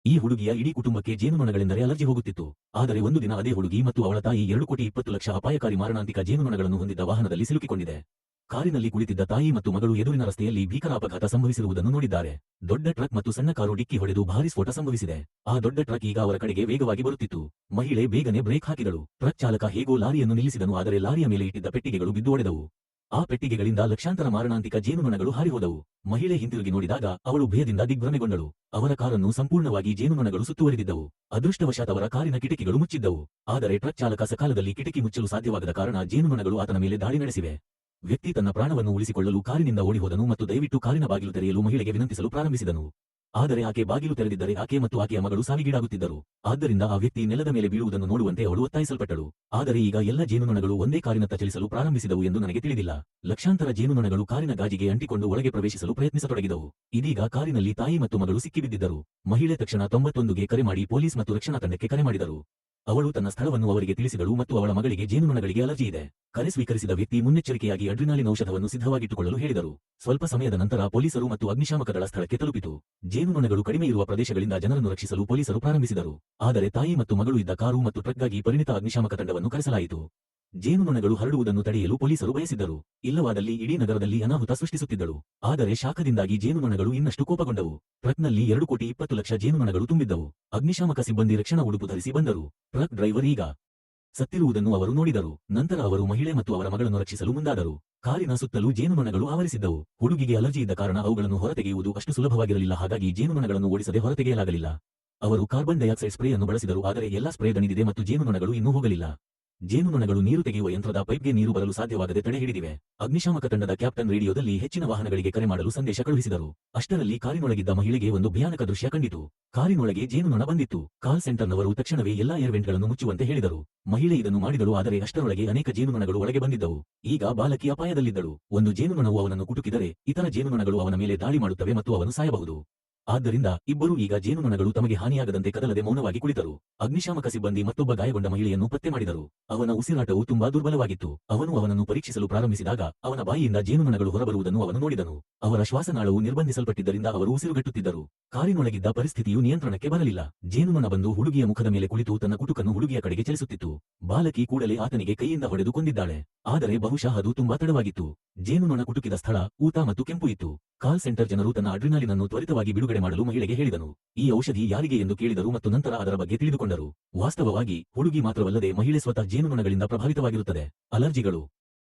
ಈ ಹುಡುಗಿಯ ಇಡೀ ಕುಟುಂಬಕ್ಕೆ ಜೇನುನೊಣಗಳೆಂದರೆ ಅಲರ್ಜಿ ಹೋಗುತ್ತಿತ್ತು. ಆದರೆ ಒಂದು ದಿನ ಅದೇ ಹುಡುಗಿ ಮತ್ತು ಅವಳ ತಾಯಿ 2,20,00,000 ಅಪಾಯಕಾರಿ ಮಾರಣಾಂತಿಕ ಜೇನುನೊಣಗಳನ್ನು ಹೊಂದಿದ್ದ ವಾಹನದಲ್ಲಿ ಸಿಲುಕಿಕೊಂಡಿದೆ. ಕಾರಿನಲ್ಲಿ ಕುಳಿತಿದ್ದ ತಾಯಿ ಮತ್ತು ಮಗಳು ಎದುರಿನ ರಸ್ತೆಯಲ್ಲಿ ಭೀಕರ ಅಪಘಾತ ಸಂಭವಿಸಿರುವುದನ್ನು ನೋಡಿದ್ದಾರೆ. ದೊಡ್ಡ ಟ್ರಕ್ ಮತ್ತು ಸಣ್ಣ ಕಾರು ಡಿಕ್ಕಿ ಹೊಡೆದು ಭಾರೀ ಸ್ಫೋಟ ಸಂಭವಿಸಿದೆ. ಆ ದೊಡ್ಡ ಟ್ರಕ್ ಈಗ ಅವರ ಕಡೆಗೆ ವೇಗವಾಗಿ ಬರುತ್ತಿತ್ತು. ಮಹಿಳೆ ಬೇಗನೆ ಬ್ರೇಕ್ ಹಾಕಿದಳು. ಟ್ರಕ್ ಚಾಲಕ ಹೇಗೋ ಲಾರಿಯನ್ನು ನಿಲ್ಲಿಸಿದನು. ಆದರೆ ಲಾರಿಯ ಮೇಲೆ ಇಟ್ಟಿದ್ದ ಪೆಟ್ಟಿಗೆಗಳು ಬಿದ್ದು ಒಡೆದವು. ಆ ಪೆಟ್ಟಿಗೆಗಳಿಂದ ಲಕ್ಷಾಂತರ ಮಾರಣಾಂತಿಕ ಜೇನುನೊಣಗಳು ಹಾರಿಹೋದವು. ಮಹಿಳೆ ಹಿಂತಿರುಗಿ ನೋಡಿದಾಗ ಅವಳು ಭಯದಿಂದ ದಿಗ್ಭ್ರಮೆಗೊಂಡಳು. ಅವರ ಕಾರನ್ನು ಸಂಪೂರ್ಣವಾಗಿ ಜೇನುನೊಣಗಳು ಸುತ್ತುವರಿದಿದ್ದವು. ಅದೃಷ್ಟವಶಾತ್ ಅವರ ಕಾರಿನ ಕಿಟಕಿಗಳು ಮುಚ್ಚಿದ್ದವು. ಆದರೆ ಟ್ರಕ್ ಚಾಲಕ ಸಕಾಲದಲ್ಲಿ ಕಿಟಕಿ ಮುಚ್ಚಲು ಸಾಧ್ಯವಾಗದ ಕಾರಣ ಜೇನುನೊಣಗಳು ಆತನ ಮೇಲೆ ದಾಳಿ ನಡೆಸಿವೆ. ವ್ಯಕ್ತಿ ತನ್ನ ಪ್ರಾಣವನ್ನು ಉಳಿಸಿಕೊಳ್ಳಲು ಕಾರಿನಿಂದ ಓಡಿಹೋದನು ಮತ್ತು ದಯವಿಟ್ಟು ಕಾರಿನ ಬಾಗಿಲು ತೆರೆಯಲು ಮಹಿಳೆಗೆ ವಿನಂತಿಸಲು ಪ್ರಾರಂಭಿಸಿದನು. ಆದರೆ ಆಕೆ ಬಾಗಿಲು ತೆರೆದಿದ್ದರೆ ಆಕೆ ಮತ್ತು ಆಕೆಯ ಮಗಳು ಸಾವಿಗೀಡಾಗುತ್ತಿದ್ದರು. ಆದ್ದರಿಂದ ಆ ವ್ಯಕ್ತಿ ನೆಲದ ಮೇಲೆ ಬೀಳುವುದನ್ನು ನೋಡುವಂತೆ ಅವಳು ಒತ್ತಾಯಿಸಲ್ಪಟ್ಟಳು. ಆದರೆ ಈಗ ಎಲ್ಲ ಜೇನುನೊಣಗಳು ಒಂದೇ ಕಾರಿನತ್ತ ಚಲಿಸಲು ಪ್ರಾರಂಭಿಸಿದವು ಎಂದು ನನಗೆ ತಿಳಿದಿಲ್ಲ. ಲಕ್ಷಾಂತರ ಜೇನುನೊಣಗಳು ಕಾರಿನ ಗಾಜಿಗೆ ಅಂಟಿಕೊಂಡು ಒಳಗೆ ಪ್ರವೇಶಿಸಲು ಪ್ರಯತ್ನಿಸತೊಡಗಿದವು. ಇದೀಗ ಕಾರಿನಲ್ಲಿ ತಾಯಿ ಮತ್ತು ಮಗಳು ಸಿಕ್ಕಿಬಿದ್ದಿದ್ದರು. ಮಹಿಳೆ ತಕ್ಷಣ 91ಗೆ ಕರೆ ಮಾಡಿ ಪೊಲೀಸ್ ಮತ್ತು ರಕ್ಷಣಾ ತಂಡಕ್ಕೆ ಕರೆ ಮಾಡಿದರು. ಅವಳು ತನ್ನ ಸ್ಥಳವನ್ನು ಅವರಿಗೆ ತಿಳಿಸಿದಳು ಮತ್ತು ಅವಳ ಮಗಳಿಗೆ ಜೇನುನೊಣಗಳಿಗೆ ಅಲರ್ಜಿ ಇದೆ. ಕರೆ ಸ್ವೀಕರಿಸಿದ ವ್ಯಕ್ತಿ ಮುನ್ನೆಚ್ಚರಿಕೆಯಾಗಿ ಅಡ್ರಿನಾಲಿನ್ ಔಷಧವನ್ನು ಸಿದ್ಧವಾಗಿಟ್ಟುಕೊಳ್ಳಲು ಹೇಳಿದರು. ಸ್ವಲ್ಪ ಸಮಯದ ನಂತರ ಪೊಲೀಸರು ಮತ್ತು ಅಗ್ನಿಶಾಮಕ ದಳ ಸ್ಥಳಕ್ಕೆ ತಲುಪಿತು. ಜೇನುನೊಣಗಳು ಕಡಿಮೆ ಇರುವ ಪ್ರದೇಶಗಳಿಂದ ಜನರನ್ನು ರಕ್ಷಿಸಲು ಪೊಲೀಸರು ಪ್ರಾರಂಭಿಸಿದರು. ಆದರೆ ತಾಯಿ ಮತ್ತು ಮಗಳು ಇದ್ದ ಕಾರು ಮತ್ತು ಟ್ರಕ್ಗಾಗಿ ಪರಿಣಿತ ಅಗ್ನಿಶಾಮಕ ತಂಡವನ್ನು ಕರೆಸಲಾಯಿತು. ಜೇನುನೊಣಗಳು ಹರಡುವುದನ್ನು ತಡೆಯಲು ಪೊಲೀಸರು ಬಯಸಿದ್ದರು. ಇಲ್ಲವಾದಲ್ಲಿ ಇಡೀ ನಗರದಲ್ಲಿ ಅನಾಹುತ ಸೃಷ್ಟಿಸುತ್ತಿದ್ದಳು. ಆದರೆ ಶಾಖದಿಂದಾಗಿ ಜೇನುನೊಣಗಳು ಇನ್ನಷ್ಟು ಕೋಪಗೊಂಡವು. ಟ್ರಕ್ನಲ್ಲಿ 2,20,00,000 ಜೇನುನೊಣಗಳು ತುಂಬಿದ್ದವು. ಅಗ್ನಿಶಾಮಕ ಸಿಬ್ಬಂದಿ ರಕ್ಷಣಾ ಉಡುಪು ಧರಿಸಿ ಬಂದರು. ಟ್ರಕ್ ಡ್ರೈವರ್ ಈಗ ಸತ್ತಿರುವುದನ್ನು ಅವರು ನೋಡಿದರು. ನಂತರ ಅವರು ಮಹಿಳೆ ಮತ್ತು ಅವರ ಮಗಳನ್ನು ರಕ್ಷಿಸಲು ಮುಂದಾದರು. ಕಾರಿನ ಸುತ್ತಲೂ ಜೇನುನೊಣಗಳು ಆವರಿಸಿದ್ದವು. ಹುಡುಗಿಗೆ ಅಲರ್ಜಿ ಇದ್ದ ಕಾರಣ ಅವುಗಳನ್ನು ಹೊರತೆಗೆಯುವುದು ಅಷ್ಟು ಸುಲಭವಾಗಿರಲಿಲ್ಲ. ಹಾಗಾಗಿ ಜೇನುನೊಣಗಳನ್ನು ಓಡಿಸದೆ ಹೊರತೆಗೆಯಲಾಗಲಿಲ್ಲ. ಅವರು ಕಾರ್ಬನ್ ಡೈಆಕ್ಸೈಡ್ ಸ್ಪ್ರೇ ಅನ್ನು ಬಳಸಿದರು. ಆದರೆ ಎಲ್ಲಾ ಸ್ಪ್ರೇ ದಣಿದಿದೆ ಮತ್ತು ಜೇನುನೊಣಗಳು ಇನ್ನೂ ಹೋಗಲಿಲ್ಲ. ಜೇನುನೊಣಗಳು ನೀರು ತೆಗೆಯುವ ಯಂತ್ರದ ಪೈಪ್ಗೆ ನೀರು ಬರಲು ಸಾಧ್ಯವಾಗದೆ ತಡೆ ಹಿಡಿದಿವೆ. ಅಗ್ನಿಶಾಮಕ ತಂಡದ ಕ್ಯಾಪ್ಟನ್ ರೇಡಿಯೋದಲ್ಲಿ ಹೆಚ್ಚಿನ ವಾಹನಗಳಿಗೆ ಕರೆ ಮಾಡಲು ಸಂದೇಶ ಕಳುಹಿಸಿದರು. ಅಷ್ಟರಲ್ಲಿ ಕಾರಿನೊಳಗಿದ್ದ ಮಹಿಳೆಗೆ ಒಂದು ಭಯಾನಕ ದೃಶ್ಯ ಕಂಡಿತು. ಕಾರಿನೊಳಗೆ ಜೇನುನೊಣ ಬಂದಿತ್ತು. ಕಾಲ್ ಸೆಂಟರ್ನವರು ತಕ್ಷಣವೇ ಎಲ್ಲಾ ಏರ್ವೆಂಟ್ಗಳನ್ನು ಮುಚ್ಚುವಂತೆ ಹೇಳಿದರು. ಮಹಿಳೆ ಇದನ್ನು ಮಾಡಿದಳು. ಆದರೆ ಅಷ್ಟರೊಳಗೆ ಅನೇಕ ಜೇನುನೊಣಗಳು ಒಳಗೆ ಬಂದಿದ್ದವು. ಈಗ ಬಾಲಕಿ ಅಪಾಯದಲ್ಲಿದ್ದಳು. ಒಂದು ಜೇನುನೊಣವು ಅವನನ್ನು ಕುಟುಕಿದರೆ ಇತರ ಜೇನುನೊಣಗಳು ಅವನ ಮೇಲೆ ದಾಳಿ ಮಾಡುತ್ತವೆ ಮತ್ತು ಅವನು ಸಾಯಬಹುದು. ಆದ್ದರಿಂದ ಇಬ್ಬರೂ ಈಗ ಜೇನುನೊಣಗಳು ತಮಗೆ ಹಾನಿಯಾಗದಂತೆ ಕದಲದೆ ಮೌನವಾಗಿ ಕುಳಿತರು. ಅಗ್ನಿಶಾಮಕ ಸಿಬ್ಬಂದಿ ಮತ್ತೊಬ್ಬ ಗಾಯಗೊಂಡ ಮಹಿಳೆಯನ್ನು ಪತ್ತೆ ಮಾಡಿದರು. ಅವನ ಉಸಿರಾಟವು ತುಂಬಾ ದುರ್ಬಲವಾಗಿತ್ತು. ಅವನು ಅವನನ್ನು ಪರೀಕ್ಷಿಸಲು ಪ್ರಾರಂಭಿಸಿದಾಗ ಅವನ ಬಾಯಿಯಿಂದ ಜೇನುನೊಣಗಳು ಹೊರಬರುವುದನ್ನು ಅವನು ನೋಡಿದನು. ಅವರ ಶ್ವಾಸನಾಳವು ನಿರ್ಬಂಧಿಸಲ್ಪಟ್ಟಿದ್ದರಿಂದ ಅವರು ಉಸಿರುಗಟ್ಟುತ್ತಿದ್ದರು. ಕಾರಿನೊಳಗಿದ್ದ ಪರಿಸ್ಥಿತಿಯು ನಿಯಂತ್ರಣಕ್ಕೆ ಬರಲಿಲ್ಲ. ಜೇನುನೊಣ ಬಂದು ಹುಡುಗಿಯ ಮುಖದ ಮೇಲೆ ಕುಳಿತು ತನ್ನ ಕುಟುಕನ್ನು ಹುಡುಗಿಯ ಕಡೆಗೆ ಚಲಿಸುತ್ತಿತ್ತು. ಬಾಲಕಿ ಕೂಡಲೇ ಆತನಿಗೆ ಕೈಯಿಂದ ಹೊಡೆದು ಕೊಂದಿದ್ದಾಳೆ. ಆದರೆ ಬಹುಶಃ ಅದು ತುಂಬಾ ತಡವಾಗಿತ್ತು. ಜೇನುನೊಣ ಕುಟುಕಿದ ಸ್ಥಳ ಊತ ಮತ್ತು ಕೆಂಪು ಇತ್ತು. ಕಾಲ್ ಸೆಂಟರ್ ಜನರು ತನ್ನ ಅಡ್ರಿನಾಲಿನ್ ಅನ್ನು ತ್ವರಿತವಾಗಿ ಬಿಡುಗಡೆ ಮಾಡಲು ಮಹಿಳೆಗೆ ಹೇಳಿದನು. ಈ ಔಷಧಿ ಯಾರಿಗೆ ಎಂದು ಕೇಳಿದರು ಮತ್ತು ನಂತರ ಅದರ ಬಗ್ಗೆ ತಿಳಿದುಕೊಂಡರು. ವಾಸ್ತವವಾಗಿ ಹುಡುಗಿ ಮಾತ್ರವಲ್ಲದೆ ಮಹಿಳೆ ಸ್ವತಃ ಜೇನುನೊಣಗಳಿಂದ ಪ್ರಭಾವಿತವಾಗಿರುತ್ತದೆ. ಅಲರ್ಜಿಗಳು